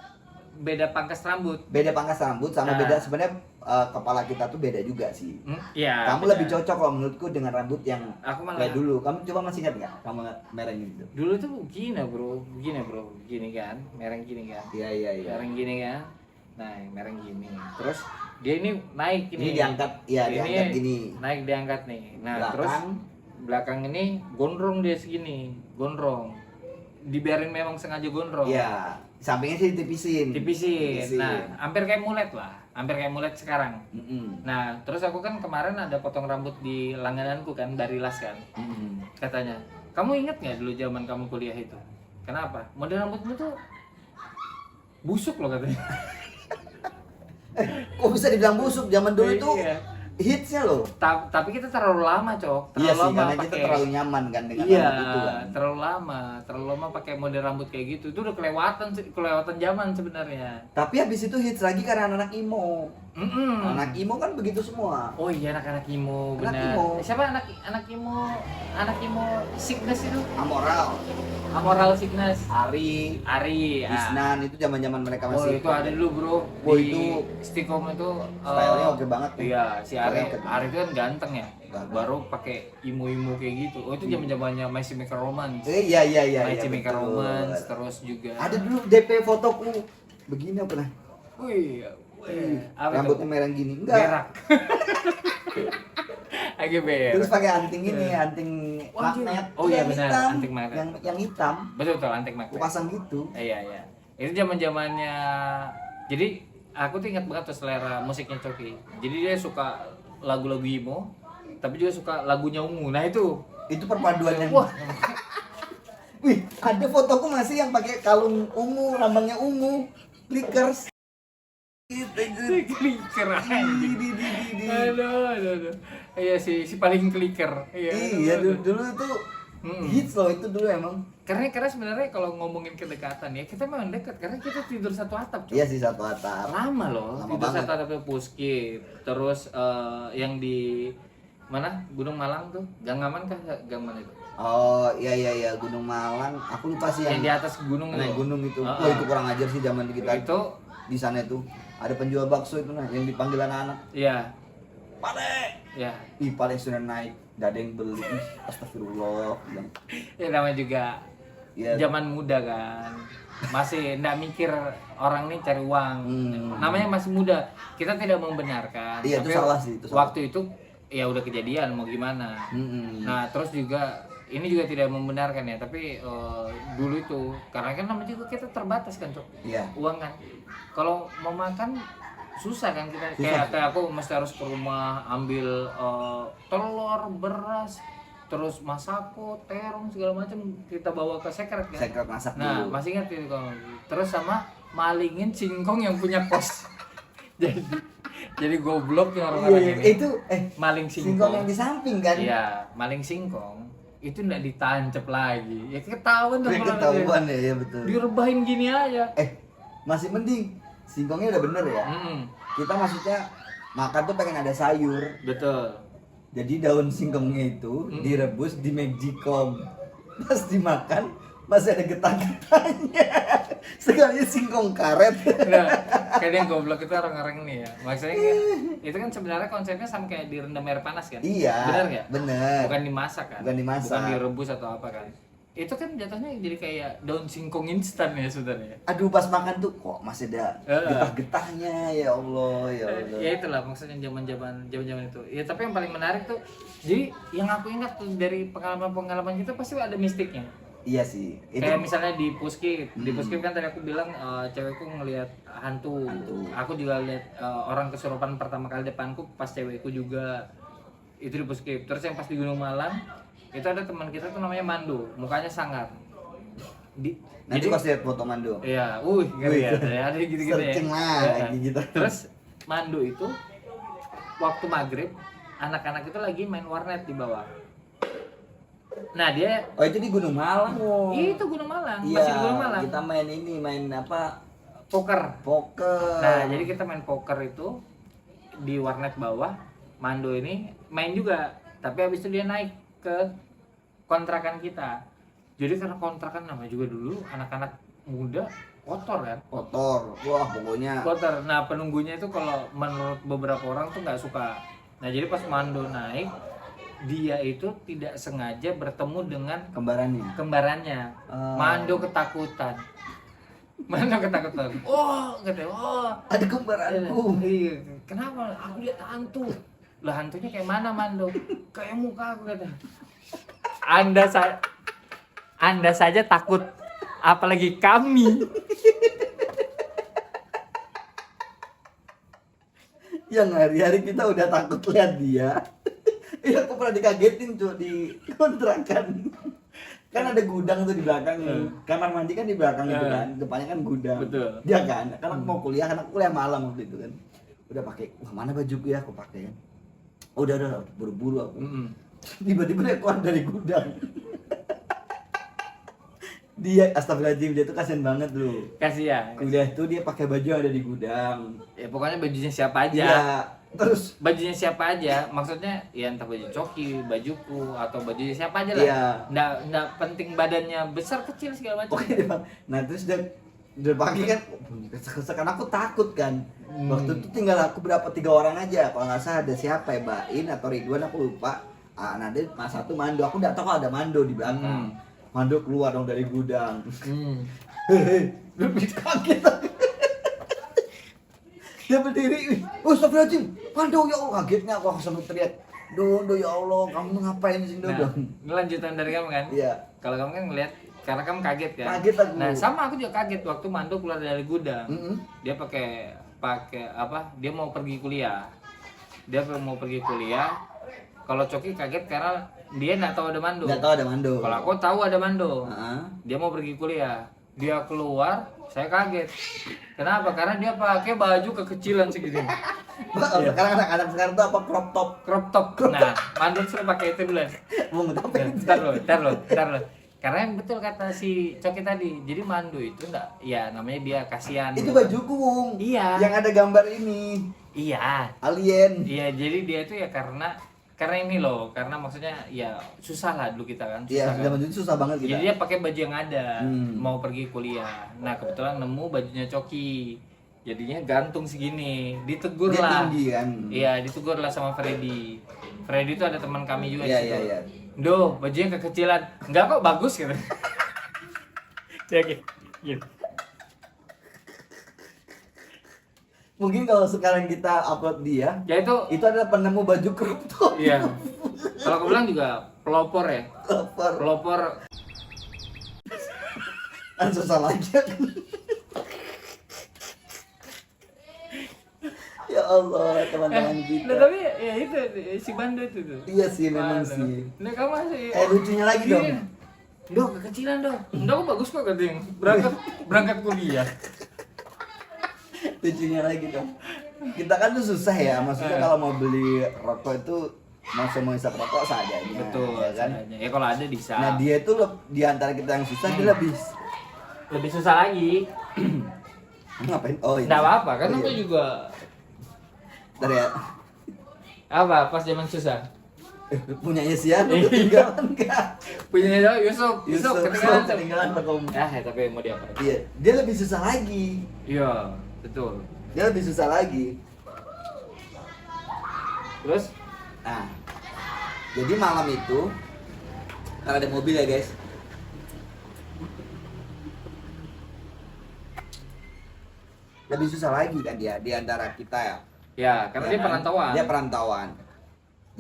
pangkas rambut. Beda pangkas rambut sama Nah. beda sebenarnya kepala kita tuh beda juga sih. Iya. Kamu beda. lebih cocok kalau menurutku dengan rambut yang Aku malah kayak dulu. Kamu coba masih ingat nggak? Kamu mereng gitu. dulu tuh begini bro, gini kan, mereng gini kan, Iya. mereng gini kan, nah mereng gini, terus dia ini naik ini, Ini diangkat, iya Ini diangkat gini. naik diangkat nih, nah terus belakang ini gondrong dia segini, gondrong, dibiarin memang sengaja gondrong, Iya. Sampingnya sih ditipisin. tipisin, nah hampir kayak mulet sekarang. Mm-mm. Nah terus aku kan kemarin ada potong rambut di langgananku kan, Barilas kan, Mm-mm. katanya, kamu ingat nggak dulu zaman kamu kuliah itu? Kenapa? Model rambutmu tuh busuk loh katanya. Kok bisa dibilang busuk? Zaman dulu itu Iya. hitsnya loh. Tapi kita terlalu lama, Cok. Iya sih, lama karena kita pakai- terlalu nyaman kan dengan Iya, rambut itu kan. terlalu lama pakai model rambut kayak gitu. Itu udah kelewatan zaman sebenarnya. Tapi habis itu hits lagi karena anak imo. Mm-mm. Anak imo kan begitu semua. Oh iya anak-anak imo Anak benar. imo. Siapa anak imo sickness itu? Amoral. Amoral Sickness, Ari, Ari, Isnan, itu zaman-zaman mereka Oh masih. itu ada dulu bro. Oh, Di itu Stikom itu stylenya oke banget tuh. Iya, si Ari, Keren. Ari itu kan ganteng ya. Ganteng. Baru pakai imo-imo kayak gitu. Oh itu zaman-zamannya My Chemical Romance. Iya iya iya. My iya, Chemical betul. Romance terus juga. Ada dulu DP fotoku begini apa nah? Wih, apa Rambutnya tuh? merah gini. Enggak. Berak. Agak berak. Terus pakai anting ini, anting Oh, anjing. magnet. Oh, iya, Yang benar, hitam. anting magnet. Yang hitam. Betul tuh antek magnet. Aku pasang gitu. Iya iya. Itu zaman-zamannya. Jadi aku tuh ingat banget tuh selera musiknya Coki. Jadi dia suka lagu-lagu emo, tapi juga suka lagunya ungu. Nah itu. Itu perpaduan yang Wah. Wih, ada fotoku masih yang pakai kalung ungu, lambangnya ungu, clickers. Clicker anjing. Aduh. Iya si paling clicker. Iya, dulu tuh hits loh itu dulu emang. Karena sebenarnya kalau ngomongin kedekatan ya kita memang dekat karena kita tidur satu atap. Iya sih, satu atap. Lama loh. Lama Tidur banget. satu atap itu Puskip. Terus yang di mana Gunung Malang tuh Gang Aman kah? Gang mana itu? Oh iya Gunung Malang. Aku lupa sih Yang yang di atas gunung naik tuh. gunung itu. Ah, Wah itu kurang ajar sih zaman kita. Itu Di sana itu ada penjual bakso itu nah yang dipanggil anak-anak. iya. Pale. Ya. Ih paling sudah naik, gak ada yang beli. Ih, astagfirullah. Bilang. Ya namanya juga Iya. zaman muda kan. Masih ndak mikir orang nih cari uang. Namanya masih muda. Kita tidak membenarkan. Iya, itu Tapi salah sih, itu salah. Waktu itu ya udah kejadian mau gimana. Mm-mm. Nah, terus juga ini juga tidak membenarkan ya, tapi dulu itu karena kan namanya juga kita terbatas kan, Cok. Iya. Uang kan. Kalau mau makan susah kan kita Susah. kayak aku mesti harus ke rumah ambil telur, beras, terus masako, terong segala macam kita bawa ke sekret kan. Sekret masak Nah, dulu. masih ingat itu kalau terus sama malingin singkong yang punya kos. jadi goblok yang orang-orang Iya, ini. itu Maling singkong singkong. yang di samping kan? Iya, maling singkong itu nggak ditancap lagi. Ya ketahuan tuh Udah kalau ketahuan ya, ya betul. direbahin gini aja. Masih mending singkongnya udah bener ya. Kita maksudnya makan tuh pengen ada sayur. Betul. Jadi daun singkongnya itu direbus di magicom. Pas dimakan masih ada getah-getahnya. Sekalinya singkong karet. Nah, kayak yang goblok itu orang-orang ini ya. Maksudnya kan, itu kan sebenarnya konsepnya sama kayak direndam air panas kan? Iya. Benar nggak? Bener. Bukan dimasak kan? Bukan dimasak. Bukan direbus atau apa kan? Itu kan jatuhnya jadi kayak daun singkong instan ya sebenarnya. Aduh pas makan tuh kok masih ada getah-getahnya ya Allah ya Allah. Ya itulah maksudnya zaman-zaman itu. Ya tapi yang paling menarik tuh, jadi yang aku ingat tuh dari pengalaman kita pasti ada mistiknya. Iya sih. Itu Kayak misalnya di Puskip kan tadi aku bilang cewekku ngelihat hantu. Aku juga lihat orang kesurupan pertama kali depanku pas cewekku juga itu di Puskip. Terus yang pas di Gunung Malang itu ada teman kita tuh namanya Mando, mukanya sangar. nanti pas lihat foto Mando. Iya, ngeri ya. Ada gitu-gitu ya. Searching lah lagi gitu. Terus Mando itu waktu maghrib anak-anak itu lagi main warnet di bawah. Nah dia Oh itu di Gunung Malang. itu Gunung Malang, Iya, masih di Gunung Malang. kita main apa? Poker. Poker. Nah jadi kita main poker itu di warnet bawah. Mando ini main juga, tapi habis itu dia naik ke kontrakan kita. Jadi karena kontrakan namanya juga dulu anak-anak muda kotor kan. Kotor. Wah, pokoknya Kotor. Nah penunggunya itu kalau menurut beberapa orang tuh nggak suka. Nah jadi pas Mando naik, dia itu tidak sengaja bertemu dengan kembarannya. Mando ketakutan. Oh, katanya, ada kembaranku. Iya, kenapa? Aku lihat hantu. Lah hantunya kayak mana, Mando? Kayak muka aku kata. Anda saja takut, apalagi kami. Yang hari-hari kita udah takut lihat dia. Iya, aku pernah dikagetin tuh di kontrakan. Kan ada gudang tuh di belakang. Kamar mandi kan di belakang itu kan. Depannya kan gudang. Betul. Dia kan, karena aku mau kuliah, karena aku kuliah malam waktu itu kan. Udah pakai, wah mana bajuku ya, aku pakai kan. Udah buru-buru aku. Tiba-tiba dia keluar dari gudang. Dia astagfirullahaladzim, dia tuh kasihan banget dulu. Kasihan. Kuliah tuh dia pakai baju yang ada di gudang. Ya pokoknya bajunya siapa aja. Iya. Terus bajunya siapa aja, maksudnya ya entah baju coki, bajuku atau bajunya siapa aja lah. Iya. Nggak penting badannya besar kecil segala macam. oke deh bang. Nah terus dia pagi kan, kan aku takut kan. Waktu itu tinggal aku berapa 3 orang aja. Kalau nggak salah ada siapa ya, Bain atau Ridwan aku lupa. Nah dia mas satu Mando, aku nggak tahu kalau ada Mando di belakang. Mando keluar dong dari gudang. Hehe, lebih kaget. Dia berdiri, astagfirullahaladzim, Mando ya Allah, kagetnya aku sampai teriak, Dondo ya Allah, kamu ngapain sih Dondo? Nah, ini lanjutan dari kamu kan? Iya. Kalau kamu kan ngeliat, karena kamu kaget kan? Kaget aku. Nah sama aku juga kaget waktu Mando keluar dari gudang. Dia pakai apa? Dia mau pergi kuliah. Kalau Coki kaget karena dia nggak tahu ada Mando. Nggak tahu ada Mando. Kalau aku tahu ada Mando. Heeh. Dia mau pergi kuliah. Dia keluar, saya kaget. Kenapa? Karena dia pakai baju kekecilan segini. Sekarang anak-anak sekarang tuh apa Crop top. Nah, Mando sudah pakai itu dulu. Bung, tapi Ntar lo. Karena yang betul kata si Coki tadi. Jadi Mando itu enggak, ya namanya dia kasihan. itu bajuku, Bung. Iya. Yang ada gambar ini. Iya. Alien. Iya, jadi dia itu ya karena ini loh, karena maksudnya ya susah lah dulu kita kan. Iya, Susah zaman kan? itu susah banget kita. Jadi dia pakai baju yang ada, mau pergi kuliah. Nah kebetulan nemu bajunya Coki, jadinya gantung segini, ditegur Dia lah. tinggi kan. Iya, ditegur lah sama Freddy. Freddy itu ada teman kami juga Iya, di situ. iya. Duh, bajunya kekecilan. Enggak kok, bagus gitu. Ya gitu. Mungkin kalau sekarang kita upload dia, Ya itu adalah penemu baju crop top. iya. Kalau aku bilang juga pelopor ya. Lapar. Pelopor. Kan susah lagi. Ya Allah, teman-teman kita. Nah, tapi ya itu si Bando itu tuh. Iya sih, memang Bando. sih. Nah, kamu masih Lucunya lagi dong. Duh, kekecilan dong. Udah kok bagus kok katanya. Berangkat kuliah. Lucunya lagi dong. Kita kan tuh susah ya, maksudnya kalau mau beli rokok itu mau isap rokok seadanya. Betul, ya kan? seadanya. Ya kalau ada bisa. Nah dia itu di antara kita yang susah dia lebih susah lagi. ngapain? Oh ini. Enggak apa-apa, kan Oh, aku iya. juga Ntar ya. apa pas zaman susah. Punyanya siapa? Ketinggalan enggak? Punyanya Yusuf ketinggalan. Ketinggalan rokok. Tapi mau diapain? Iya, dia lebih susah lagi. Iya, betul. Dia lebih susah lagi. Terus Nah, jadi malam itu kan ada mobil ya guys. Lebih susah lagi kan dia di antara kita ya. ya, karena Ya dia kan? perantauan. Dia perantauan.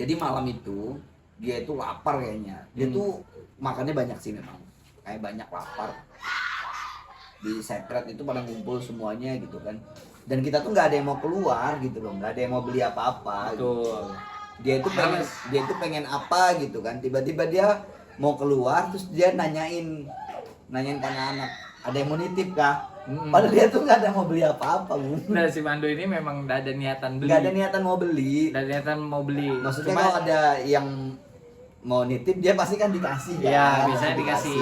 Jadi malam itu dia itu lapar kayaknya. Dia tuh makannya banyak sih memang. Kayak banyak lapar. Di secret itu pada ngumpul semuanya gitu kan. Dan kita tuh nggak ada yang mau keluar gitu loh, nggak ada yang mau beli apa-apa. Gitu. Betul. Dia itu pengen apa gitu kan. Tiba-tiba dia mau keluar terus dia nanyain ke anak-anak, ada yang mau nitip kah? Padahal dia tuh nggak ada mau beli apa-apa, Bu. Nah, si Mando ini memang nggak ada niatan beli. Nggak ada niatan mau beli. Nggak ada niatan mau beli. Maksudnya kalau ada yang mau nitip dia pasti kan dikasih kan. Iya, biasanya dikasih.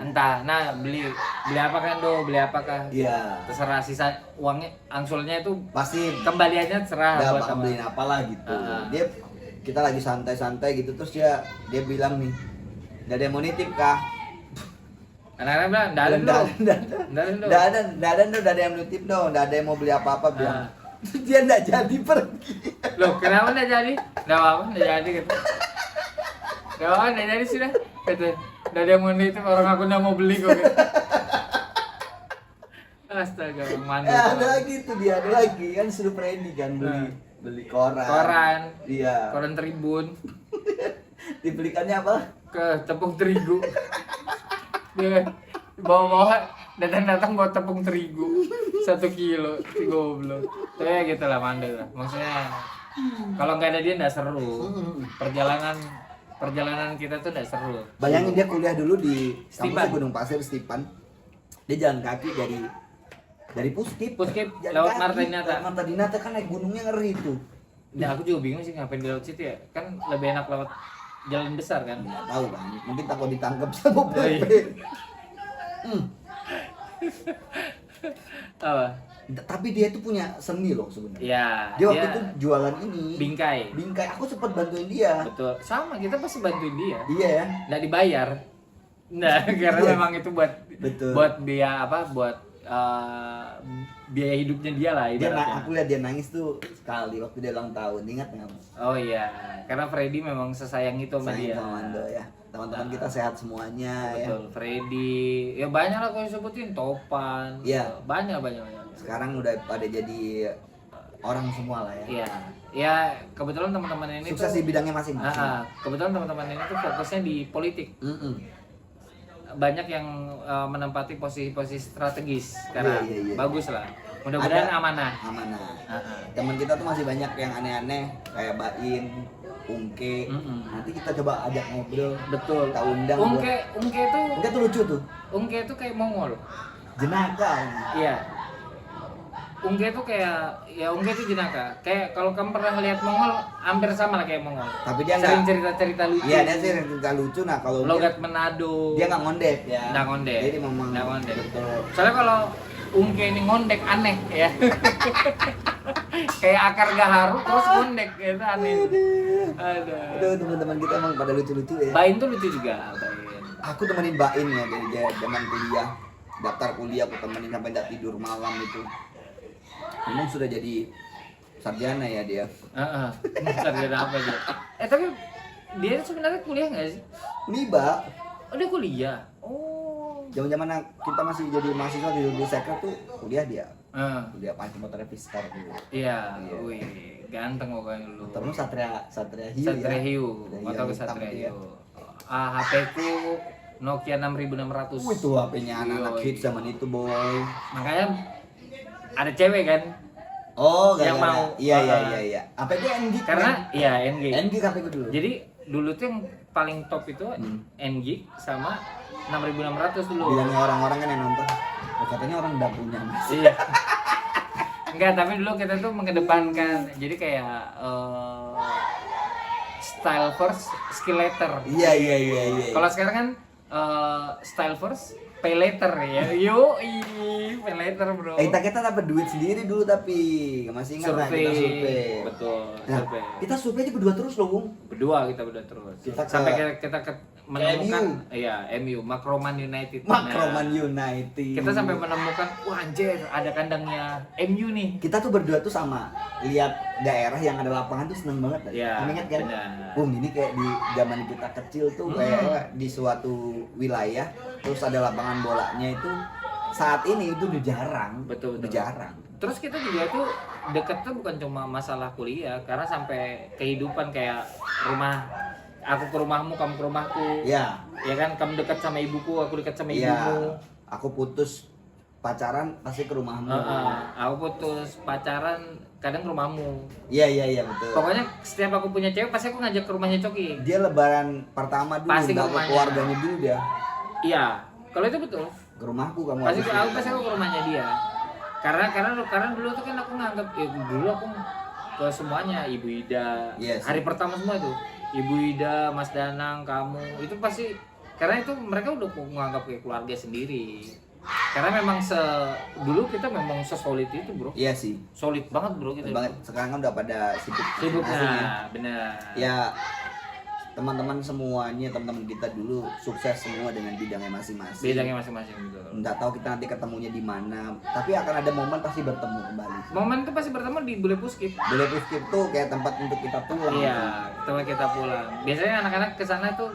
Entah, nah beli apa kan do, beli apakah? Iya. Terserah sisa uangnya, angsulnya itu Pasti kembaliannya serah nggak buat bakal sama. beliin apalah gitu. Ah. Kita lagi santai-santai gitu terus dia bilang nih, nggak ada yang mau nitip kah? Anak-anak bilang, nggak ada do. Nggak ada yang nitip dong, nggak ada yang mau beli apa-apa bilang. Terus dia nggak jadi pergi. Loh, kenapa nggak jadi? Nggak apa-apa, nggak jadi gitu. Nggak apa-apa, nggak jadi sudah. Gitu. Nggak ada yang mau nitip, orang aku nggak mau beli kok. Gitu. Astaga, Bang Mando. Ada lagi tuh dia, ada lagi kan suruh Freddy kan beli koran. Koran. Iya. Koran Tribun. Dibelikannya apa? Ke tepung terigu. Dia bawa datang bawa tepung terigu 1 kilo, goblok. Tapi ya gitu lah Mando lah. Maksudnya kalau nggak ada dia nggak seru. Perjalanan kita tuh nggak seru. Bayangin dia kuliah dulu di Stipan. kampusnya Gunung Pasir Stipan. Dia jalan kaki dari Puskip. Jalan lewat kaki. Marta Dinata. Lewat Marta Dinata kan naik gunungnya ngeri tuh. Nah, aku juga bingung sih ngapain di laut situ ya. Kan lebih enak lewat jalan besar kan. Nggak tahu kan, mungkin takut ditangkap sama Oh, iya. PP. Apa? Tapi dia itu punya seni loh sebenarnya. Ya, Dia waktu itu jualan ini. bingkai. Bingkai, aku sempat bantuin dia. Betul. Sama, kita pasti bantuin dia. Iya ya. Nggak dibayar. Nah, karena Iya. memang itu buat Betul. buat biaya apa? Buat biaya hidupnya dia lah ibaratnya. Aku lihat dia nangis tuh sekali waktu dia ulang tahun. Ingat nggak? Oh iya, karena Freddy memang sesayang itu sama Sayang dia. sama Mando ya. Teman-teman kita sehat semuanya ya. Betul, Freddy. Ya banyak lah kalau disebutin, Topan. Iya. Banyak. Sekarang udah pada jadi orang semua lah ya. Iya. Ya, kebetulan teman-teman ini Sukses di bidangnya masing-masing. kebetulan teman-teman ini tuh fokusnya di politik. Banyak yang menempati posisi-posisi strategis sekarang. Iya. Bagus lah. Mudah-mudahan amanah. Teman kita tuh masih banyak yang aneh-aneh kayak Bain, Ungke. Nanti kita coba ajak ngobrol. Betul. Kita undang. Ungke tuh Ungke tuh lucu tuh. Ungke tuh kayak Mongol. Jenaka. Iya. Ungke tuh kayak Ungke tuh jenaka. Kayak kalau kamu pernah lihat Mongol hampir sama lah kayak Mongol. Tapi dia sering nggak- cerita-cerita lucu. Iya, dia sih cerita lucu. Nah kalau Logat Manado. dia nggak ngondek ya. Nggak ngondek. Jadi memang Nggak ngondek. betul. Soalnya kalau Ungke ini ngondek aneh ya. Kayak akar gaharu terus ngondek itu aneh. Aduh, teman-teman kita emang pada lucu-lucu ya. Bain tuh lucu juga, Bain. Aku temenin Bain ya dari zaman kuliah. Daftar kuliah aku temenin sampai nggak tidur malam itu. Memang sudah jadi sarjana ya dia. Sarjana apa aja. Tapi dia sebenarnya kuliah nggak sih? Niba, Oh dia kuliah. Oh. zaman-zaman kita masih jadi mahasiswa di Sekret tuh kuliah dia. Ah, Kuliah panci motor Fiskar dulu. iya, Iya. wih, ganteng pokoknya lu. Terus Satria Hiu Satria ya. Hiu, Satria motor ke hitam Satria dia. Hiu. HP ku Nokia 6600. Itu HP-nya anak-anak Yoi. hits zaman itu, boy. Makanya ada cewek kan? Oh, Yang gara-gara. mau. Iya. HP gue NG. Karena iya NG. NG HP gue dulu. Jadi dulu tuh yang paling top itu NG sama 6600 dulu. Bilangnya orang-orang kan yang nonton, oh, katanya orang udah punya mas. Iya. Enggak, tapi dulu kita tuh mengedepankan jadi kayak style first, skill later. Iya. Kalau sekarang kan style first, pay later ya. Pay later bro. Kita dapat duit sendiri dulu tapi masih ingat lah kita survei. Betul. Nah, Survei. kita survei aja berdua terus loh, Bung. Kita berdua terus. Kita ke- Sampai kita menemukan MU. iya MU Makroman United. Makroman Nah, United. kita sampai menemukan wah anjir ada kandangnya MU nih. Kita tuh berdua tuh sama lihat daerah yang ada lapangan tuh seneng banget. Iya, Kamu ingat kan? benar. Bung, ini kayak di zaman kita kecil tuh kayak di suatu wilayah terus ada lapangan bolanya itu saat ini itu udah jarang. Betul. Udah jarang. Terus kita juga tuh deket tuh bukan cuma masalah kuliah, karena sampai kehidupan kayak rumah, aku ke rumahmu, kamu ke rumahku. Iya. Ya kan, kamu dekat sama ibuku, aku dekat sama Iya. ibumu. Aku putus pacaran pasti ke rumahmu. Aku putus pacaran kadang ke rumahmu. Iya betul. Pokoknya setiap aku punya cewek pasti aku ngajak ke rumahnya Coki. Dia lebaran pertama dulu Pasti ke nggak ke rumahnya. keluarganya dulu dia. Iya, kalau itu betul. Ke rumahku kamu Pasti habis. pasti aku ke rumahnya dia. Karena dulu tuh kan aku nganggap dulu aku ke semuanya Ibu Ida. Yes. Hari pertama semua itu. Ibu Ida, Mas Danang, kamu itu pasti karena itu mereka udah menganggap kayak keluarga sendiri. Karena memang dulu kita memang sesolid itu, Bro. Iya sih. Solid banget, Bro, kita. Banget. Sekarang kan udah pada sibuk Sibuk masing-masing ya. nah, benar. Ya teman-teman semuanya, teman-teman kita dulu sukses semua dengan bidangnya masing-masing. Bedanya masing-masing betul. Nggak tahu kita nanti ketemunya di mana, tapi akan ada momen pasti bertemu kembali. Momen itu pasti bertemu di Bule Puskip. Boleh Puskip tuh kayak tempat untuk kita pulang. Iya, tempat kita pulang. Biasanya anak-anak ke sana tuh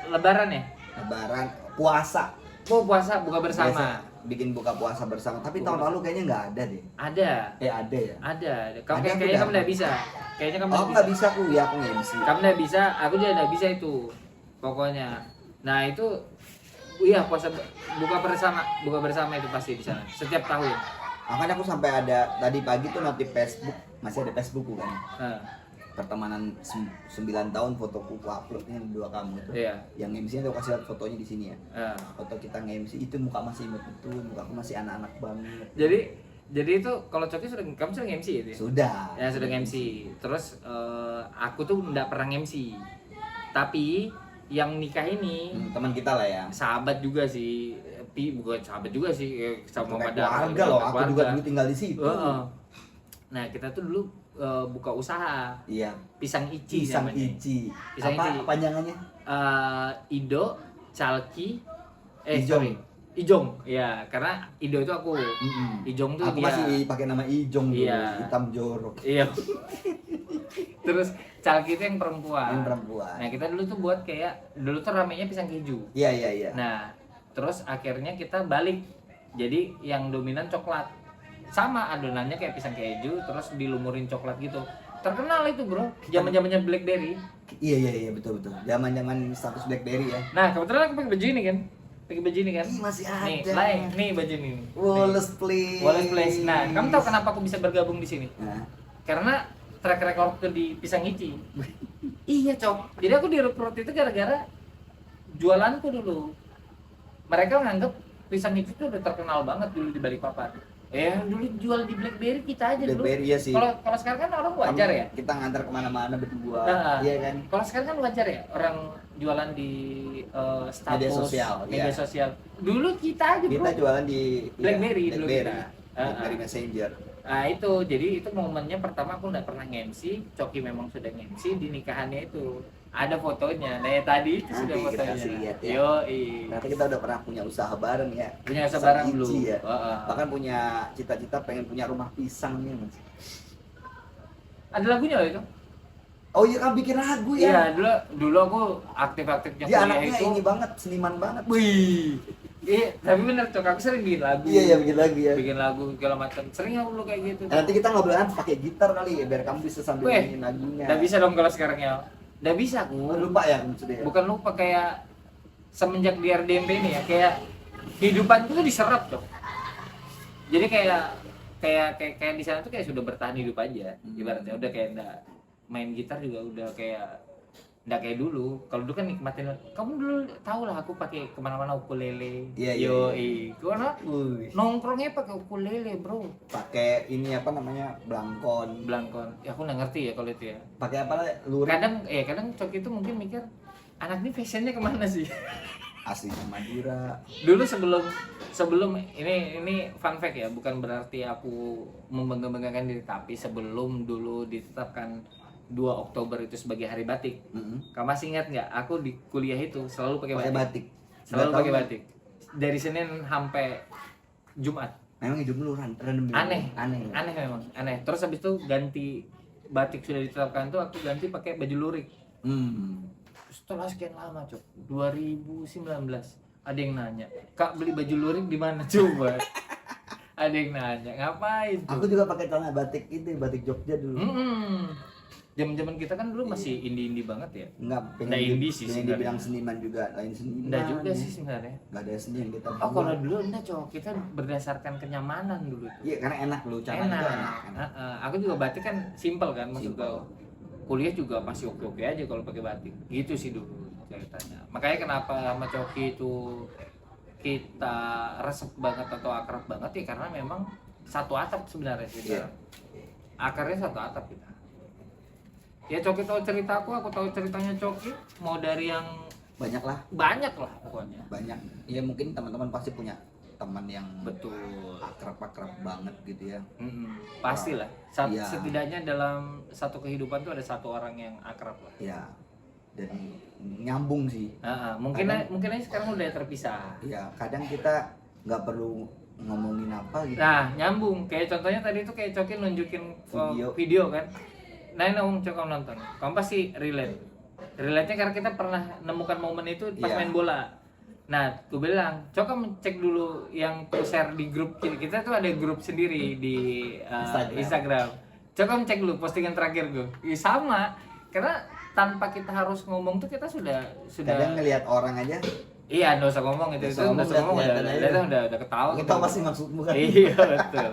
lebaran ya. Lebaran, puasa. Oh, puasa buka bersama. Biasa bikin buka puasa bersama. Tapi tahun lalu kayaknya nggak ada deh. Ada. Ada ya. Ada. Kamu Ada, kayaknya aku kamu nggak bisa. Kayaknya kamu Oh nggak nggak bisa aku ya aku nge-MC. Kamu nggak bisa, aku juga nggak bisa itu. Pokoknya. Nah itu, iya puasa buka bersama itu pasti di sana. Setiap tahun. Makanya aku sampai ada tadi pagi tuh notif Facebook, masih ada Facebook kan. Nah, Pertemanan 9 tahun fotoku aku uploadnya dua kamu tuh. iya. Yang MC-nya tuh kasih lihat fotonya di sini ya. Nah. Foto kita nge-MC itu muka masih imut betul, muka aku masih anak-anak banget. Jadi itu kalau Coki kamu sudah MC itu ya? Sudah. Ya sudah MC. Terus aku tuh nggak pernah MC. Tapi yang nikah ini teman kita lah ya. sahabat juga sih, bukan sahabat juga sih, sama Kayak pada keluarga loh, aku juga dulu tinggal di situ. Nah kita tuh dulu buka usaha. Iya. Pisang Ici Pisang namanya. Ici. Pisang Apa Ici. panjangannya? Ido, Calki, Ijong. Ijong. Ya, karena Ido itu aku. Ijong tuh aku dia. masih pakai nama Ijong dulu, Iya. hitam jorok. Iya. Terus Calki itu yang perempuan. Yang perempuan. Nah, kita dulu tuh buat kayak dulu tuh ramenya pisang keju. Iya, iya, iya. Nah, terus akhirnya kita balik. Jadi yang dominan coklat. Sama adonannya kayak pisang keju terus dilumurin coklat gitu. Terkenal itu, Bro. Zaman-zamannya BlackBerry. Iya, iya, iya, betul, betul. Zaman-zaman status BlackBerry ya. Nah, kebetulan aku pakai baju ini kan. Pakai baju ini kan. Ih, masih ada. Nih baju ini. Wallace Place. Wallace Place. Nah, kamu tahu kenapa aku bisa bergabung di sini? Nah. Karena track recordku di Pisang Ici. Iya, Cok. Jadi aku direkrut itu gara-gara jualanku dulu. Mereka nganggep Pisang Ici itu udah terkenal banget dulu di Balikpapan. Dulu jual di BlackBerry kita aja dulu. BlackBerry ya sih. Kalau sekarang kan orang wajar ya. Kita ngantar kemana-mana berdua. Nah, iya kan. Kalau sekarang kan wajar ya orang jualan di status Media sosial, media iya. sosial. Dulu kita aja, Bro. Kita jualan di BlackBerry dulu kita. BlackBerry Messenger. Nah itu, jadi itu momennya pertama aku nggak pernah nge-MC, Coki memang sudah nge-MC di nikahannya itu. Ada fotonya, nah ya tadi itu Nanti sudah kita fotonya. kasih lihat ya. Yoi. Ternyata kita udah pernah punya usaha bareng ya. Punya usaha Pisang bareng Ici dulu. ya. Bahkan punya cita-cita pengen punya rumah pisangnya, Mas. Ada lagunya loh itu. Oh iya, kan bikin lagu ya. Iya, dulu aku aktif-aktifnya Dia kuliah anaknya itu. ini banget, seniman banget. Wih. Iya, tapi bener Cok, aku sering bikin lagu. Iya, iya, bikin lagu ya. Bikin lagu segala macam. Sering aku dulu kayak gitu. Nanti kita ngobrolin pakai gitar kali ya, biar kamu bisa sambil Weh, nyanyiin lagunya. Nggak bisa dong kalau sekarang ya. Nggak bisa aku. Lupa ya maksudnya. Bukan lupa, kayak semenjak di RDMP ini ya, kayak kehidupan itu diserap Cok. Jadi kayak di sana tuh kayak sudah bertahan hidup aja. Ibaratnya udah kayak enggak main gitar juga udah kayak enggak kayak dulu. Kalau dulu kan nikmatin. Kamu dulu tau lah aku pakai kemana-mana ukulele. Iya, iya, Yoi. Gimana? Wih. Nongkrongnya pakai ukulele, Bro. Pakai ini apa namanya? Blangkon. Blangkon. Ya aku nggak ngerti ya kalau itu ya. Pakai apa lah? Lurik. Kadang Cok itu mungkin mikir anak ini fashionnya kemana sih? Asli Madura. Dulu sebelum ini fun fact ya, bukan berarti aku membangga-banggakan diri, tapi sebelum dulu ditetapkan 2 Oktober itu sebagai hari batik. Kamu masih ingat nggak? Aku di kuliah itu selalu pakai batik. Selalu pakai batik. Dari Senin sampai Jumat. Memang hidup lu random. Aneh memang. Terus habis itu ganti batik sudah ditetapkan tuh aku ganti pakai baju lurik. Setelah sekian lama, Cok, 2019 ada yang nanya, "Kak, beli baju lurik di mana?" Coba. Ada yang nanya, "Ngapain tuh?" Aku juga pakai celana batik itu, batik Jogja dulu. Zaman-zaman kita kan dulu masih indie-indie banget ya. Enggak, Nggak indie sih pengen sebenarnya. dibilang seniman juga, lain seniman. Enggak juga sih sebenarnya. Enggak ada seni yang kita Oh, kalau dulu enggak, Cok. Kita berdasarkan kenyamanan dulu tuh. Iya, karena enak lu, cara itu enak. Aku juga batik kan simple kan, maksud gue. Kuliah juga masih oke-oke aja kalau pakai batik. Gitu sih dulu ceritanya. Makanya kenapa sama Coki itu kita resep banget atau akrab banget ya, karena memang satu atap sebenarnya kita. Iya. Akarnya satu atap kita. Ya Coki tahu ceritaku, aku tahu ceritanya Coki. Mau dari yang Banyak lah pokoknya. banyak. Ya mungkin teman-teman pasti punya teman yang Betul. akrab banget gitu ya. Pastilah. Iya. Setidaknya dalam satu kehidupan tuh ada satu orang yang akrab lah. Ya, dan nyambung sih. Mungkin aja sekarang udah terpisah. Ya, kadang kita nggak perlu ngomongin apa gitu. Nah, nyambung. Kayak contohnya tadi tuh kayak Coki nunjukin video kan. Nah, ini Coki nonton. Kamu pasti relate. Relate-nya karena kita pernah nemukan momen itu pas main bola. Nah, gue bilang, coba cek dulu yang share di grup kita tuh, ada grup sendiri di Instagram. Coba cek dulu postingan terakhir gue. Ya, sama, karena tanpa kita harus ngomong tuh kita sudah. Kadang ngelihat orang aja. Iya, nggak usah ngomong itu. Nggak usah ngomong udah ketawa. Kita pasti maksudmu kan. Iya betul.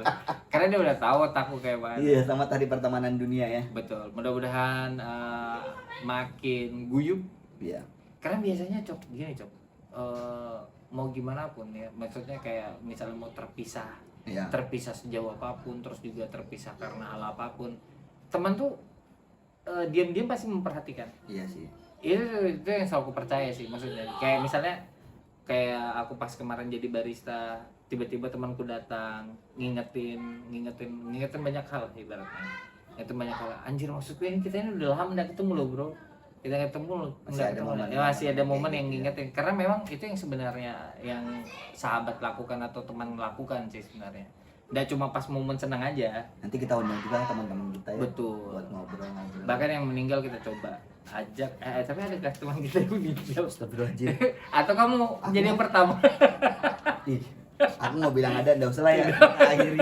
Karena dia udah tahu otakku kayak mana. Iya, sama tadi pertemanan dunia ya. Betul. Mudah-mudahan makin guyup. Iya. Karena biasanya gini mau gimana pun ya, maksudnya kayak misalnya mau terpisah, terpisah sejauh apapun, terus juga terpisah karena hal apapun, teman tuh diam-diam pasti memperhatikan. Iya sih. itu yang selalu aku percaya sih, maksudnya kayak misalnya kayak aku pas kemarin jadi barista, tiba-tiba temanku datang ngingetin banyak hal ibaratnya. Itu banyak hal, anjir maksudku ini kita ini udah lama nggak ketemu loh bro, kita ketemu loh masih ada momen yang ngingetin, karena memang itu yang sebenarnya yang sahabat lakukan atau teman lakukan sih sebenarnya. Nggak cuma pas momen senang aja. Nanti kita undang juga teman-teman kita ya. Betul. Buat ngobrol-ngobrol. Bahkan yang meninggal kita coba ajak. Tapi ada gak teman kita yang meninggal? Astagfirullahaladzim. Atau kamu jadi yang pertama? Ih, aku mau bilang ada, enggak usah lah ya. Akhiri.